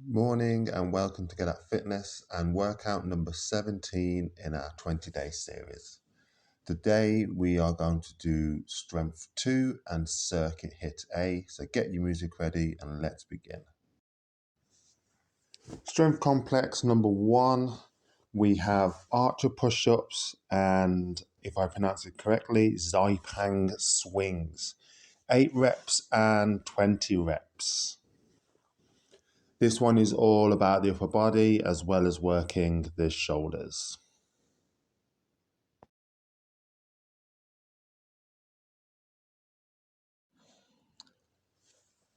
Morning and welcome to Get Up Fitness and workout number 17 in our 20-day series. Today we are going to do strength 2 and circuit HiiT A. So get your music ready and let's begin. Strength complex number 1, we have archer push-ups and, if I pronounce it correctly, Zaipang swings. 8 reps and 20 reps. This one is all about the upper body as well as working the shoulders.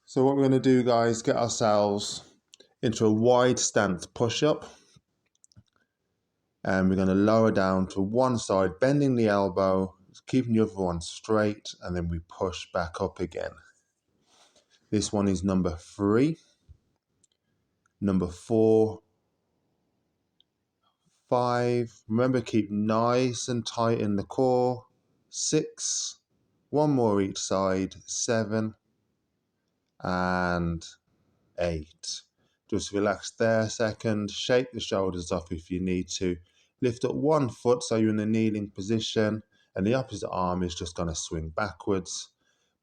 So what we're going to do, guys, get ourselves into a wide stance push-up. And we're going to lower down to one side, bending the elbow, keeping the other one straight, and then we push back up again. This one is number 3. Number 4. 5. Remember, keep nice and tight in the core. 6. One more each side. 7. And 8. Just relax there a second, shake the shoulders off if you need to. Lift up one foot so you're in a kneeling position, and the opposite arm is just going to swing backwards,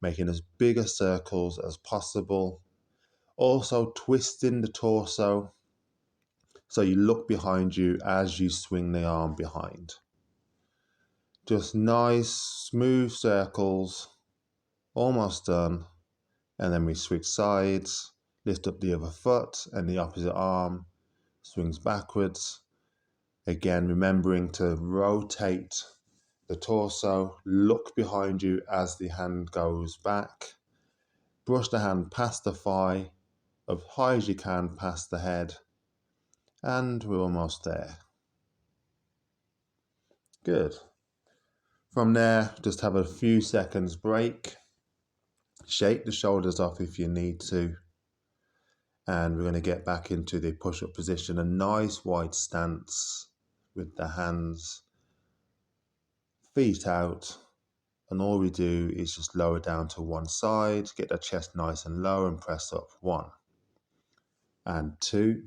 making as big a circles as possible. Also twisting the torso so you look behind you as you swing the arm behind. Just nice, smooth circles, almost done. And then we switch sides, lift up the other foot and the opposite arm, swings backwards. Again, remembering to rotate the torso, look behind you as the hand goes back. Brush the hand past the thigh, as high as you can past the head. And we're almost there. Good. From there, just have a few seconds break. Shake the shoulders off if you need to. And we're going to get back into the push-up position, a nice wide stance with the hands, feet out, and all we do is just lower down to one side, get the chest nice and low and press up. 1 and 2,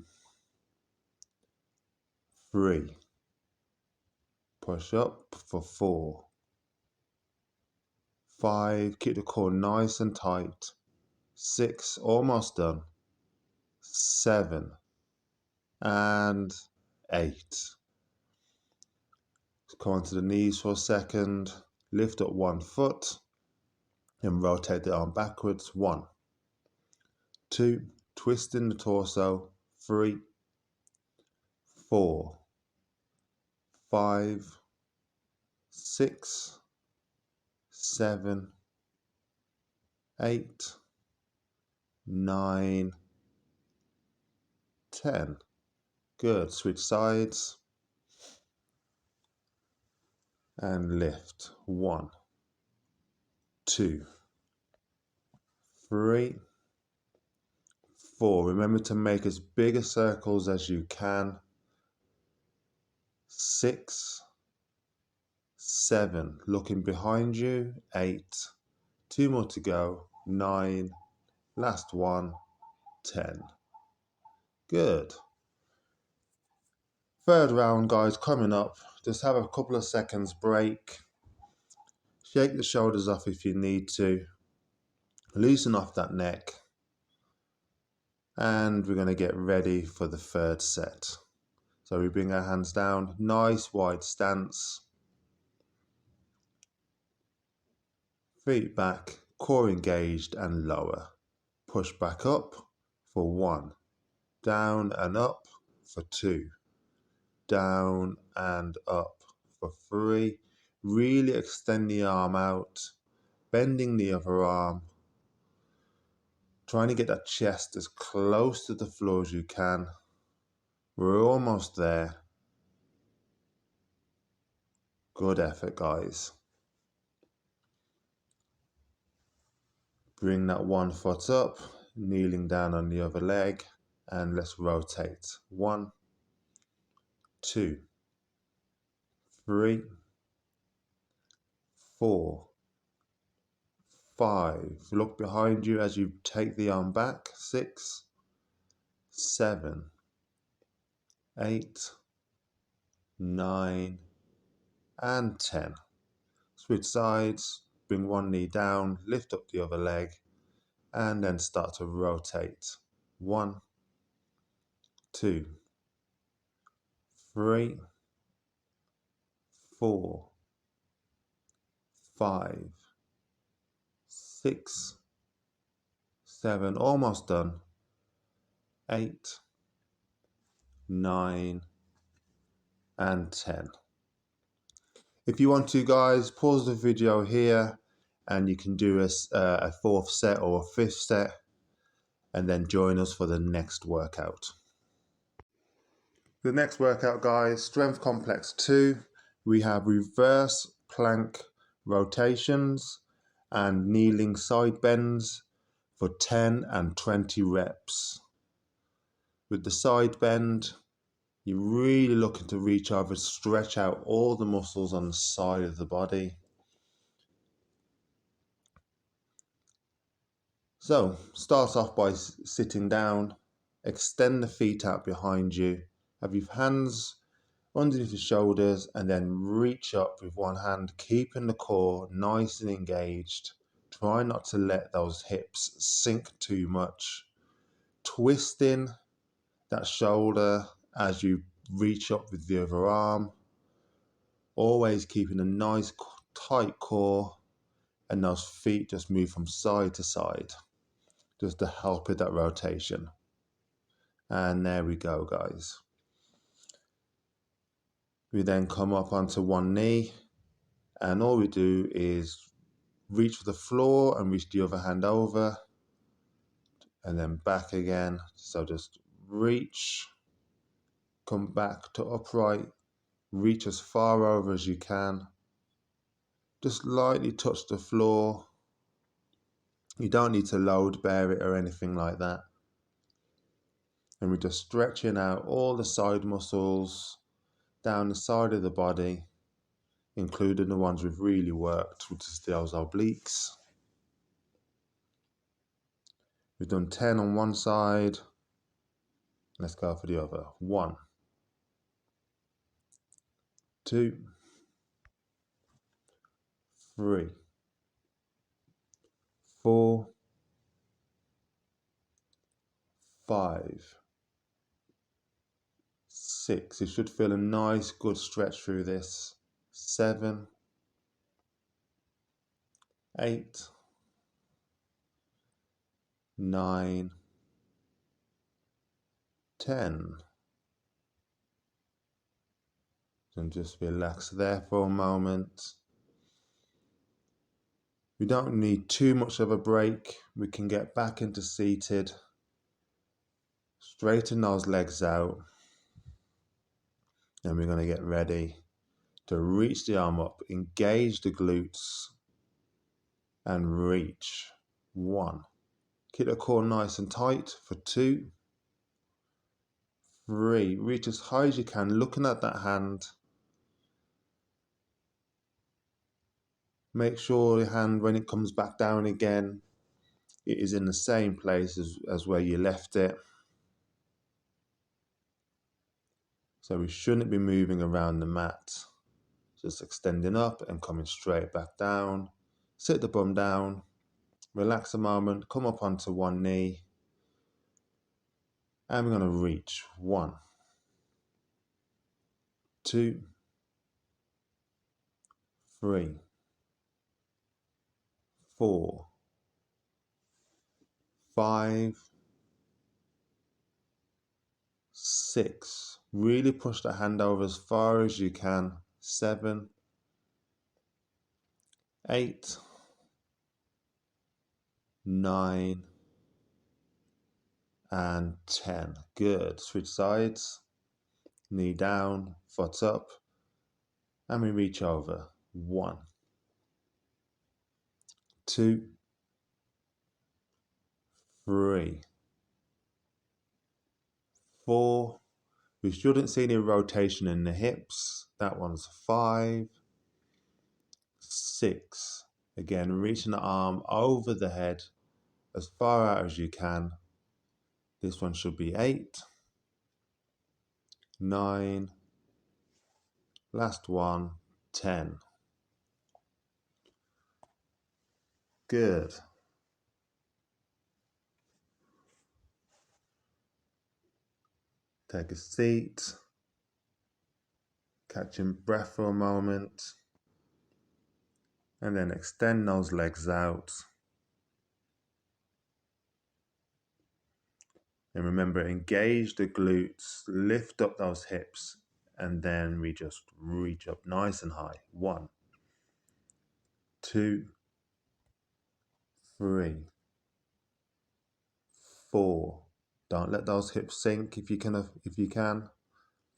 3, push up for 4, 5, keep the core nice and tight, 6, almost done, 7, and 8. Come onto the knees for a second, lift up one foot and rotate the arm backwards. 1, 2, twisting the torso. 3, 4, 5, 6, 7, 8, 9, 10. Good. Switch sides and lift. 1, 2, 3, 4. Remember to make as big a circles as you can. 6, 7. Looking behind you. 8. 2 more to go. 9. Last one. 10. Good. Third round, guys, coming up. Just have a couple of seconds break. Shake the shoulders off if you need to. Loosen off that neck. And we're going to get ready for the third set. So we bring our hands down, nice wide stance. Feet back, core engaged and lower. Push back up for 1. Down and up for 2. Down and up for 3. Really extend the arm out, bending the other arm. Trying to get that chest as close to the floor as you can. We're almost there. Good effort, guys. Bring that one foot up, kneeling down on the other leg, and let's rotate. 1, 2, 3, 4, 5. Look behind you as you take the arm back. 6, 7, 8, 9, and 10. Switch sides, bring one knee down, lift up the other leg, and then start to rotate. 1, 2, 3, 4, 5, 6, 7, almost done. 8, 9, and 10. If you want to, guys, pause the video here and you can do a fourth set or a fifth set and then join us for the next workout. The next workout, guys, Strength Complex 2. We have reverse plank rotations and kneeling side bends for 10 and 20 reps. With the side bend, you're really looking to reach over, stretch out all the muscles on the side of the body. So, start off by sitting down, extend the feet out behind you, have your hands underneath the shoulders, and then reach up with one hand, keeping the core nice and engaged. Try not to let those hips sink too much. Twisting that shoulder as you reach up with the other arm. Always keeping a nice tight core, and those feet just move from side to side, just to help with that rotation. And there we go, guys. We then come up onto one knee, and all we do is reach for the floor and reach the other hand over, and then back again. So just reach, come back to upright, reach as far over as you can. Just lightly touch the floor. You don't need to load bear it or anything like that. And we're just stretching out all the side muscles down the side of the body, including the ones we've really worked, which is those obliques. We've done 10 on one side. Let's go for the other. 1, 2, 3, 4, 5, 6. You should feel a nice, good stretch through this. 7, 8, 9, 10. And just relax there for a moment. We don't need too much of a break. We can get back into seated. Straighten those legs out. And we're going to get ready to reach the arm up, engage the glutes, and reach. 1. Keep the core nice and tight for 2, 3. Reach as high as you can, looking at that hand. Make sure your hand, when it comes back down again, it is in the same place as where you left it. So we shouldn't be moving around the mat. Just extending up and coming straight back down. Sit the bum down. Relax a moment. Come up onto one knee. And we're going to reach. 1, 2, 3, 4, 5, 6. Really push the hand over as far as you can. 7, 8, 9, and 10. Good. Switch sides. Knee down, foot up, and we reach over. 1, 2, 3, 4. We shouldn't see any rotation in the hips. That one's 5, 6. Again, reaching the arm over the head as far out as you can. This one should be 8, 9, last one, 10. Good. Take a seat, catching breath for a moment, and then extend those legs out. And remember, engage the glutes, lift up those hips, and then we just reach up nice and high. 1, 2, 3, 4. Don't let those hips sink if you can.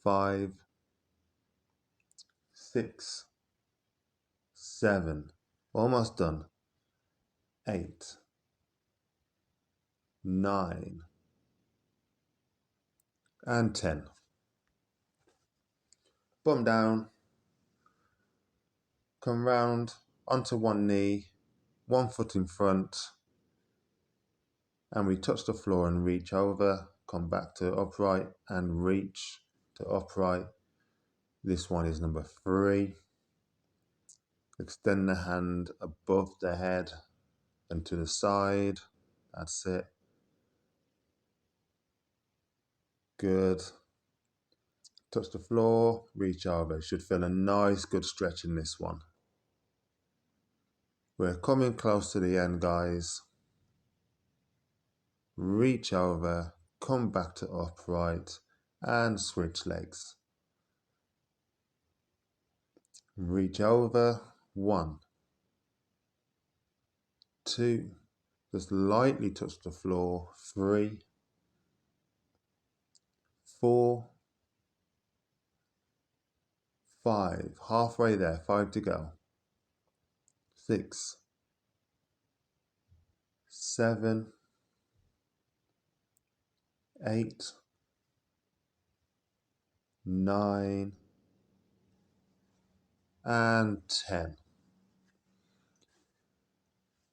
5, 6, 7. Almost done. 8, 9, and 10. Bum down. Come round onto one knee, one foot in front, and we touch the floor and reach over. Come back to upright and reach to upright. This one is number 3. Extend the hand above the head and to the side. That's it. Good. Touch the floor, reach over. Should feel a nice, good stretch in this one. We're coming close to the end, guys. Reach over, come back to upright, and switch legs. Reach over. 1, 2, just lightly touch the floor. 3, 4, 5, halfway there, 5 to go. 6, 7, 8, 9, and 10.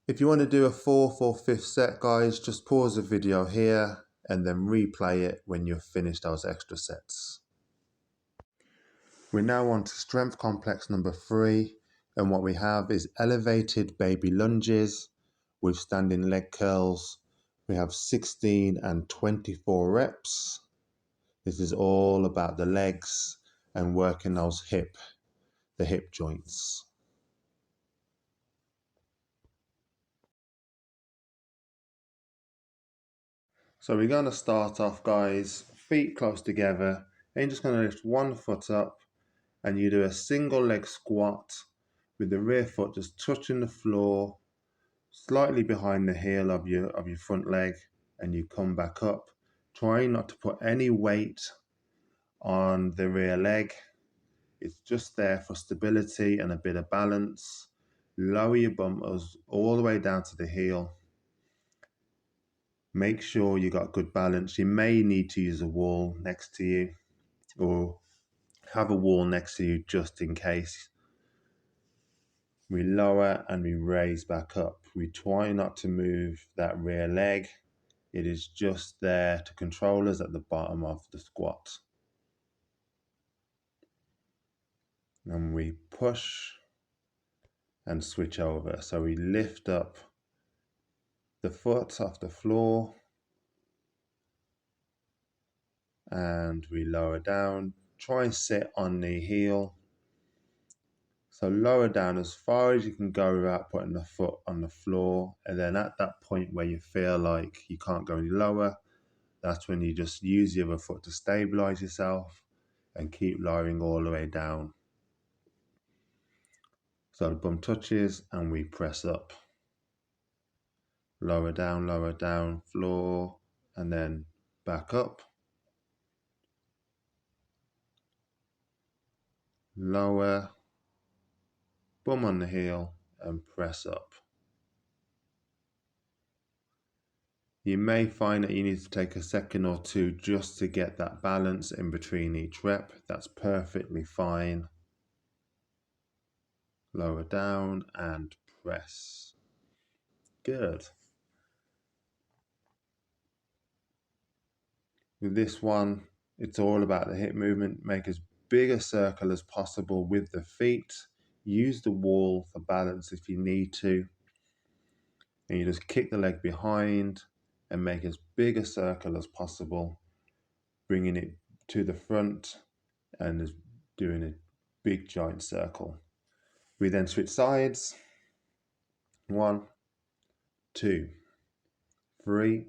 If you want to do a 4th or 5th set, guys, just pause the video here and then replay it when you've finished those extra sets. We're now on to strength complex number 3, and what we have is elevated baby lunges with standing leg curls. We have 16 and 24 reps. This is all about the legs and working those the hip joints. So we're going to start off, guys, feet close together, and you're just going to lift one foot up, and you do a single leg squat with the rear foot just touching the floor, slightly behind the heel of your front leg, and you come back up. Trying not to put any weight on the rear leg. It's just there for stability and a bit of balance. Lower your bum all the way down to the heel. Make sure you got good balance. You may need to use a wall next to you or have a wall next to you just in case. We lower and we raise back up. We try not to move that rear leg. It is just there to control us at the bottom of the squat. And we push and switch over. So we lift up the foot off the floor and we lower down. Try and sit on the heel. So lower down as far as you can go without putting the foot on the floor. And then at that point where you feel like you can't go any lower, that's when you just use the other foot to stabilize yourself and keep lowering all the way down. So the bum touches and we press up. Lower down, floor, and then back up. Lower, bum on the heel, and press up. You may find that you need to take a second or two just to get that balance in between each rep. That's perfectly fine. Lower down and press. Good. With this one, It's all about the hip movement. Make as big a circle as possible with the feet. Use the wall for balance if you need to. And you just kick the leg behind and make as big a circle as possible, bringing it to the front and just doing a big giant circle. We then switch sides. 1, 2, 3,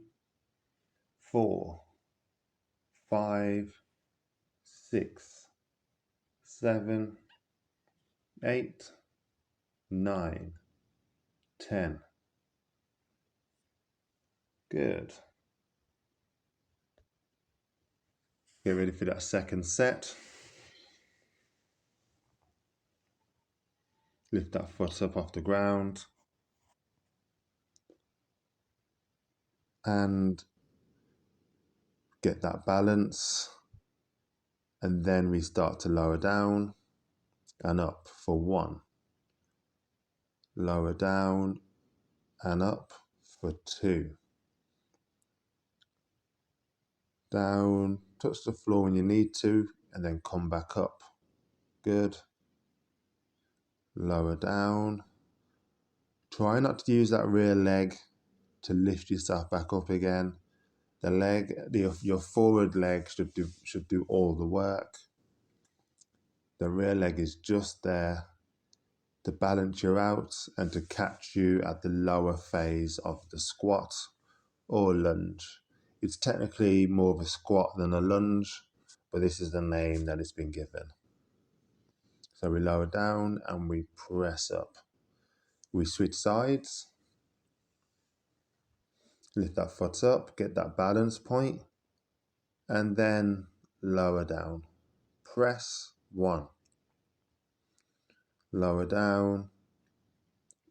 4, 5, 6, 7, 8, 9, 10. Good. Get ready for that second set. Lift that foot up off the ground. And get that balance. And then we start to lower down and up for 1. Lower down and up for 2. Down, touch the floor when you need to, and then come back up. Good. Lower down. Try not to use that rear leg to lift yourself back up again. The leg, your forward leg should do all the work. The rear leg is just there to balance you out and to catch you at the lower phase of the squat or lunge. It's technically more of a squat than a lunge, but this is the name that it's been given. So we lower down and we press up. We switch sides. Lift that foot up, get that balance point, and then lower down. Press 1. Lower down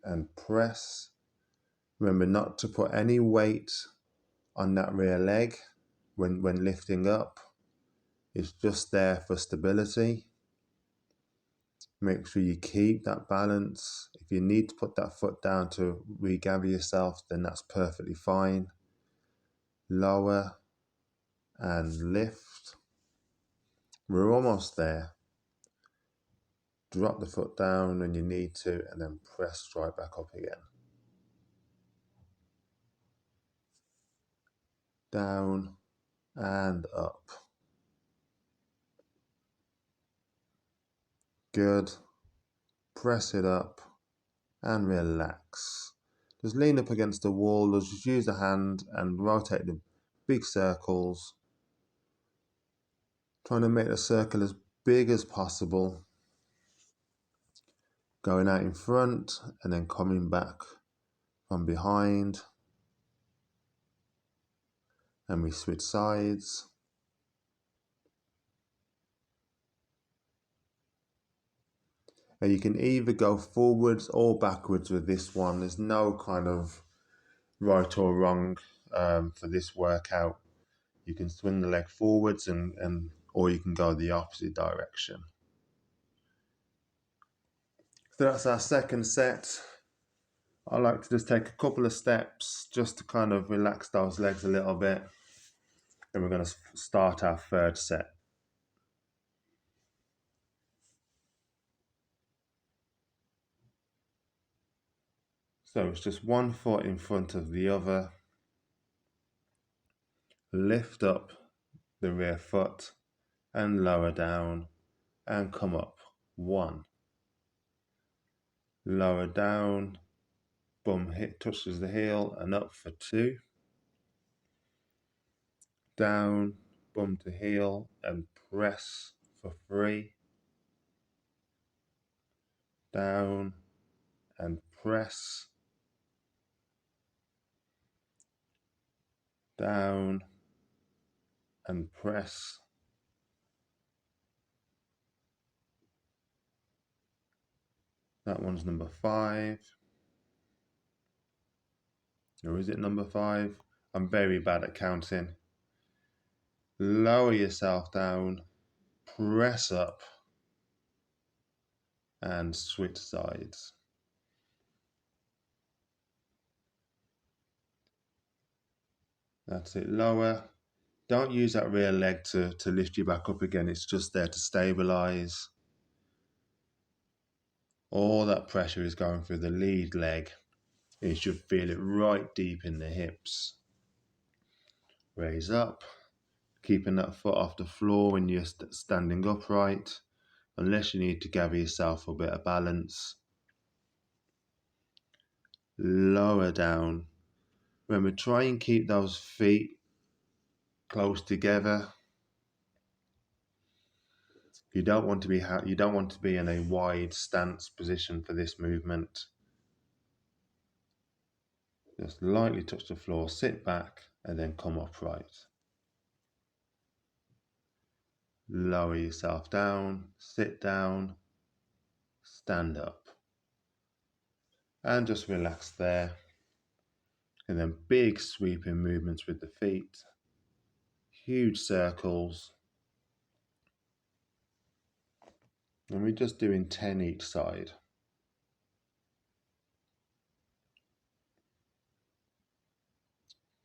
and press. Remember not to put any weight on that rear leg when lifting up. It's just there for stability. Make sure you keep that balance. If you need to put that foot down to regather yourself, then that's perfectly fine. Lower and lift. We're almost there. Drop the foot down when you need to and then press right back up again. Down and up. Good. Press it up and relax. Just lean up against the wall, just use the hand and rotate the big circles. Trying to make the circle as big as possible. Going out in front and then coming back from behind. And we switch sides. And you can either go forwards or backwards with this one. There's no kind of right or wrong for this workout. You can swing the leg forwards or you can go the opposite direction. So that's our second set. I like to just take a couple of steps just to kind of relax those legs a little bit. Then we're going to start our third set. So it's just one foot in front of the other. Lift up the rear foot and lower down and come up. 1. Lower down, bum hit touches the heel and up for 2. Down, bum to heel and press for 3. Down and press. Down and press. That one's number 5. Or is it number 5? I'm very bad at counting. Lower yourself down, press up, and switch sides. That's it. Lower, Don't use that rear leg to lift you back up again. It's just there to stabilize. All that pressure is going through the lead leg. You should feel it right deep in the hips. Raise up, keeping that foot off the floor when you're standing upright, unless you need to gather yourself a bit of balance. Lower down. Remember, try and keep those feet close together. You don't want to be in a wide stance position for this movement. Just lightly touch the floor, sit back, and then come upright. Lower yourself down, sit down, stand up, and just relax there. And then big sweeping movements with the feet, huge circles. And we're just doing 10 each side.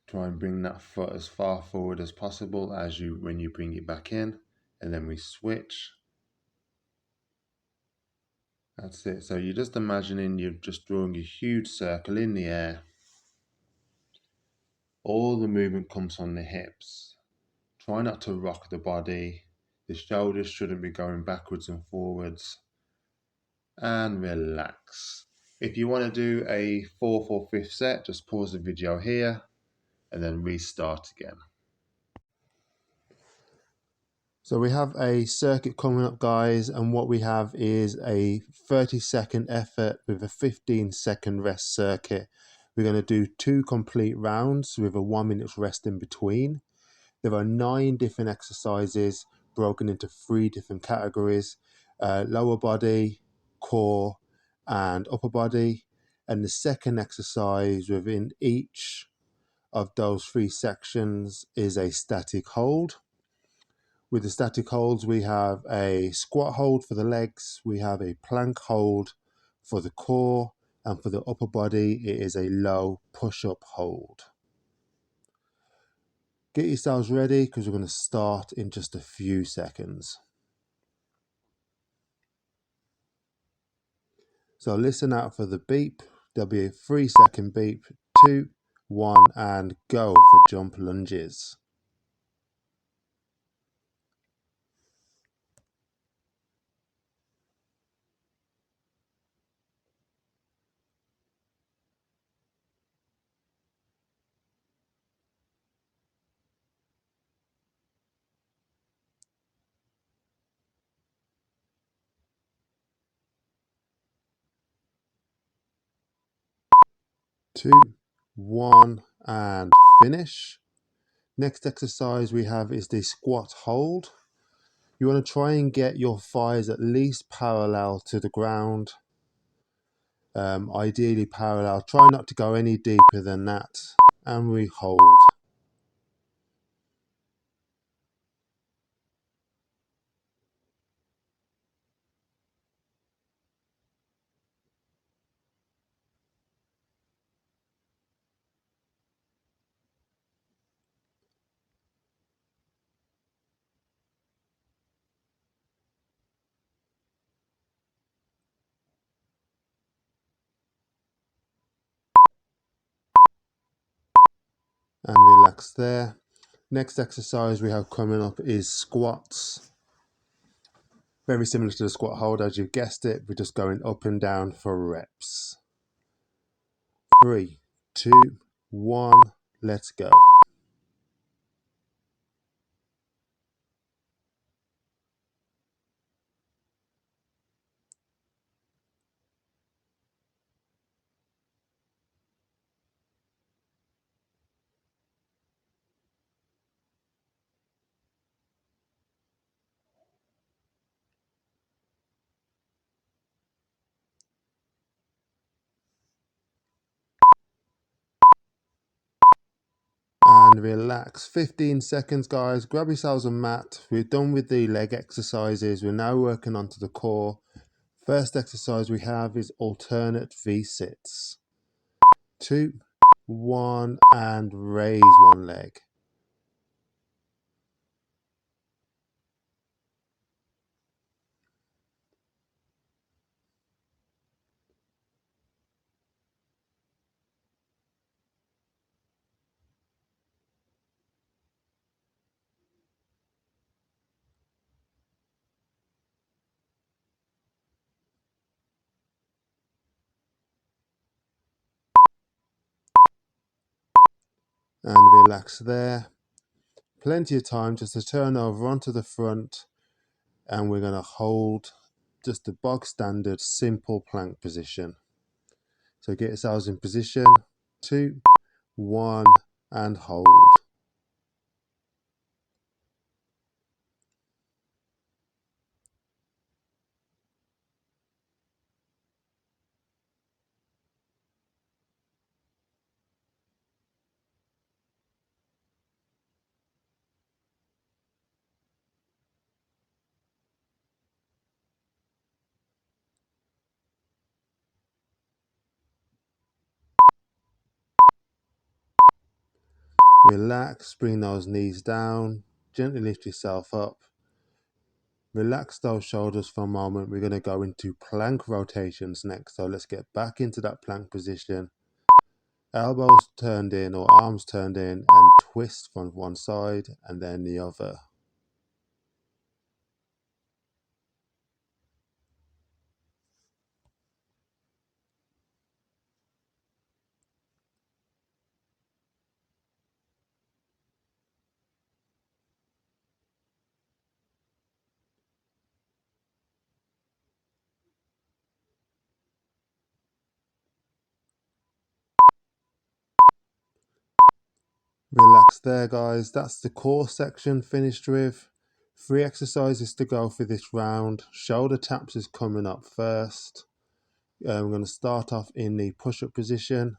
Try and bring that foot as far forward as possible when you bring it back in, and then we switch. That's it. So you're just imagining you're just drawing a huge circle in the air. All the movement comes from the hips. Try not to rock the body. The shoulders shouldn't be going backwards and forwards. And relax. If you want to do a 4th or 5th set, just pause the video here and then restart again. So we have a circuit coming up, guys, and what we have is a 30-second effort with a 15-second rest circuit. We're going to do 2 complete rounds with a 1 minute rest in between. There are 9 different exercises broken into 3 different categories: lower body, core, and upper body. And the second exercise within each of those 3 sections is a static hold. With the static holds, we have a squat hold for the legs, we have a plank hold for the core, and for the upper body, it is a low push-up hold. Get yourselves ready because we're going to start in just a few seconds. So listen out for the beep. There'll be a 3-second beep. 2, 1, and go for jump lunges. Two, 1, and finish. Next exercise we have is the squat hold. You want to try and get your thighs at least parallel to the ground. Ideally parallel. Try not to go any deeper than that. And we hold. And relax there. Next exercise we have coming up is squats. Very similar to the squat hold, as you've guessed it. We're just going up and down for reps. 3, 2, 1, let's go. And relax. 15 seconds, guys. Grab yourselves a mat. We're done with the leg exercises. We're now working onto the core. First exercise we have is alternate V-sits. 2, 1, and raise one leg. and relax there. Plenty of time just to turn over onto the front, and we're going to hold just the bog standard simple plank position. So get yourselves in position, 2, 1, and hold. Relax, bring those knees down, gently lift yourself up. Relax those shoulders for a moment. We're going to go into plank rotations next. So let's get back into that plank position. Elbows turned in or arms turned in, and twist from one side and then the other. Relax there, guys. That's the core section finished with. 3 exercises to go for this round. Shoulder taps is coming up first. We're going to start off in the push-up position.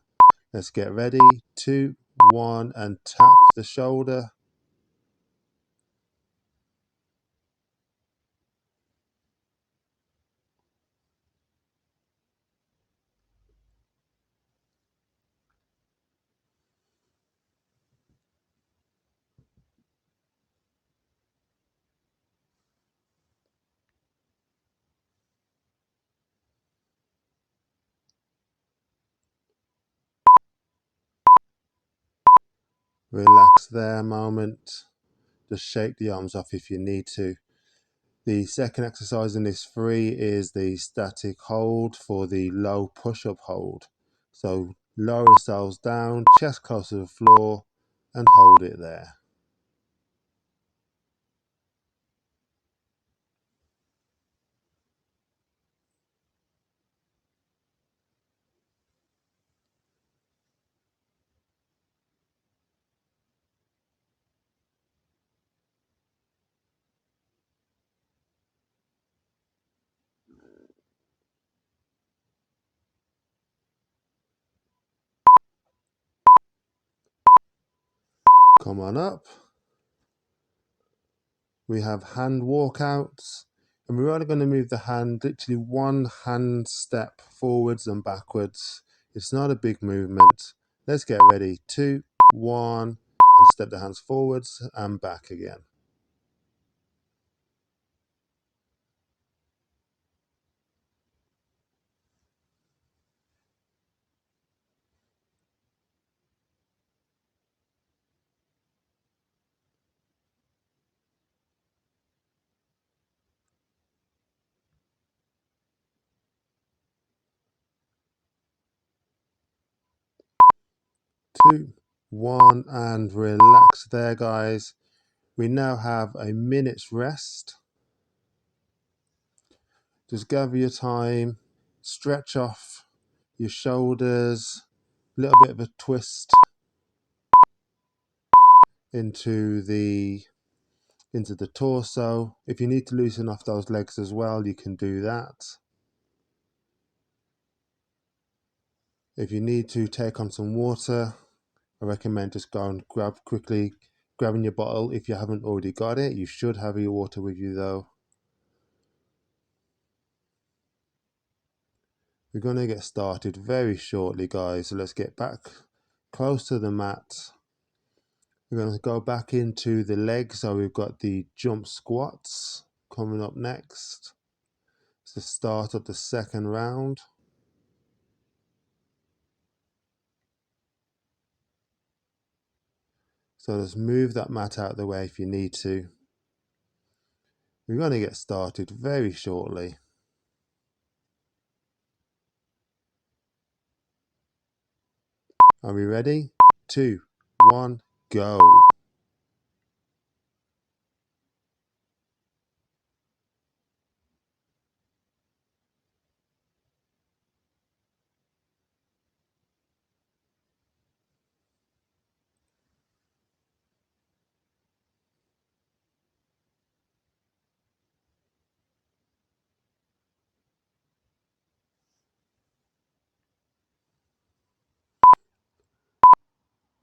Let's get ready. 2, 1, and tap the shoulder. Relax there a moment. Just shake the arms off if you need to. The second exercise in this 3 is the static hold for the low push-up hold. So lower yourselves down, chest close to the floor, and hold it there. Come on up. We have hand walkouts, and we're only going to move the hand literally 1 hand step forwards and backwards. It's not a big movement. Let's get ready. 2, 1, and step the hands forwards and back again. Two, 1, and relax there, guys. We now have a minute's rest. Just gather your time, stretch off your shoulders, a little bit of a twist into the torso. If you need to loosen off those legs as well, you can do that. If you need to take on some water, I recommend just go and grabbing your bottle. If you haven't already got it, you should have your water with you though. We're going to get started very shortly, guys. So let's get back close to the mat. We're going to go back into the legs. So we've got the jump squats coming up next. It's the start of the second round. So just move that mat out of the way if you need to. We're going to get started very shortly. Are we ready? 2, 1, go.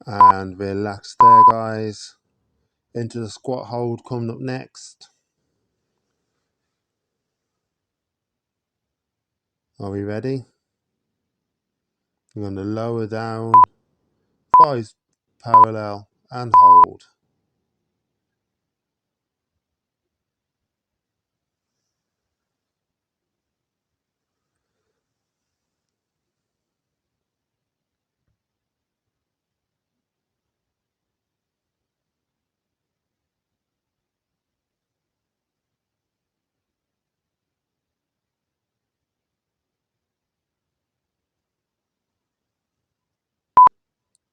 And relax there, guys. Into the squat hold coming up next. Are we ready? I'm going to lower down, thighs parallel, and hold.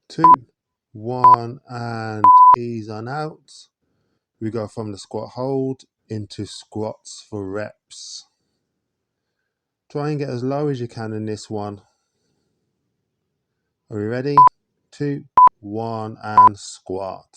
2, 1, and ease on out. We go from the squat hold into squats for reps. Try and get as low as you can in this one. Are we ready? 2, 1, and squat.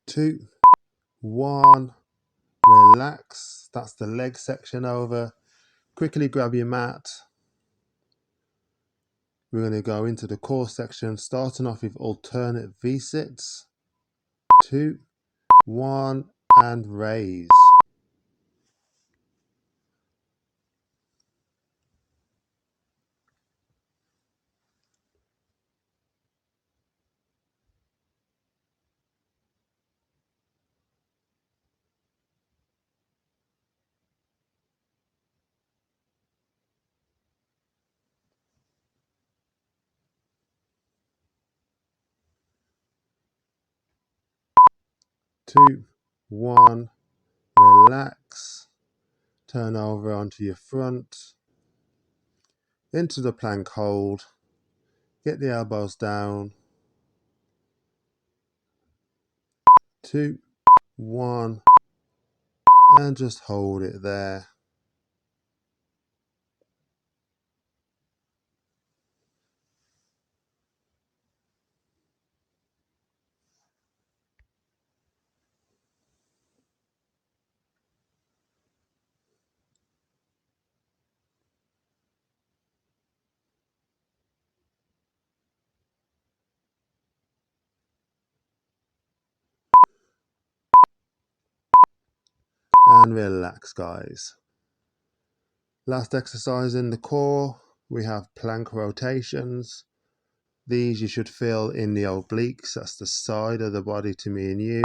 2, 1, relax. That's the leg section over. Quickly grab your mat. We're going to go into the core section, starting off with alternate V-sits. 2, 1, and raise. 2, 1, relax. Turn over onto your front. Into the plank hold. Get the elbows down. 2, 1, and just hold it there. 'And relax, guys. Last exercise in the core, we have plank rotations. These you should feel in the obliques, that's the side of the body to me and you.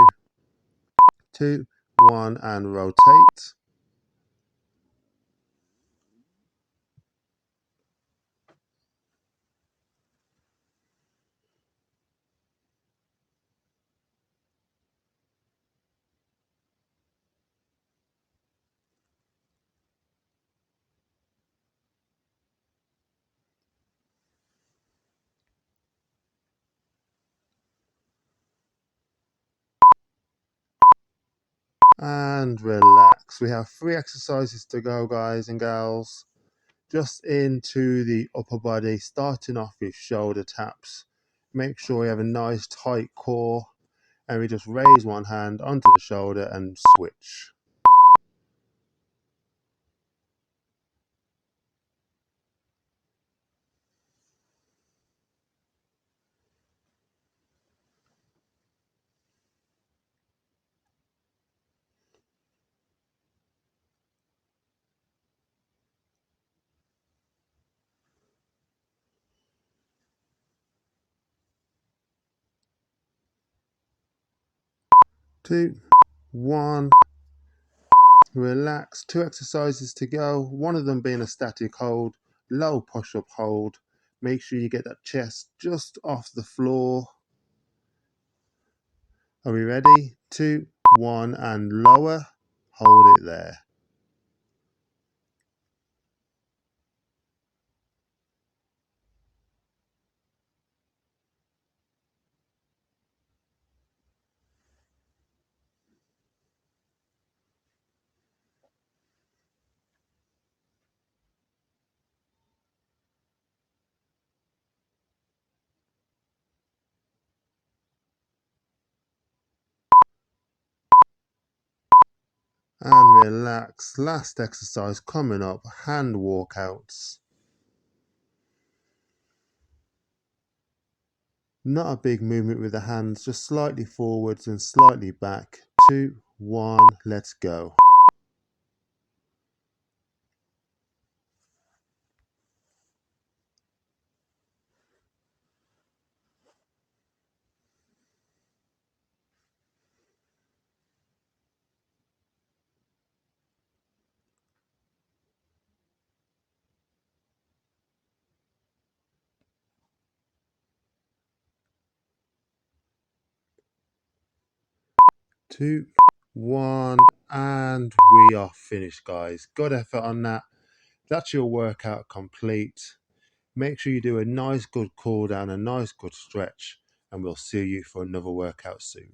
2, 1, and rotate. 'And relax. We have 3 exercises to go, guys and gals. Just into the upper body, starting off with shoulder taps. Make sure you have a nice tight core, and we just raise one hand onto the shoulder and switch. 2, 1. Relax. 2 exercises to go. One of them being a static hold, low push-up hold. Make sure you get that chest just off the floor. Are we ready? 2, 1, and lower. Hold it there. And relax. Last exercise coming up, hand walkouts. Not a big movement with the hands, just slightly forwards and slightly back. 2, 1, let's go. Two, one, and we are finished, guys. Good effort on that. That's your workout complete. Make sure you do a nice good cool down, a nice good stretch, and we'll see you for another workout soon.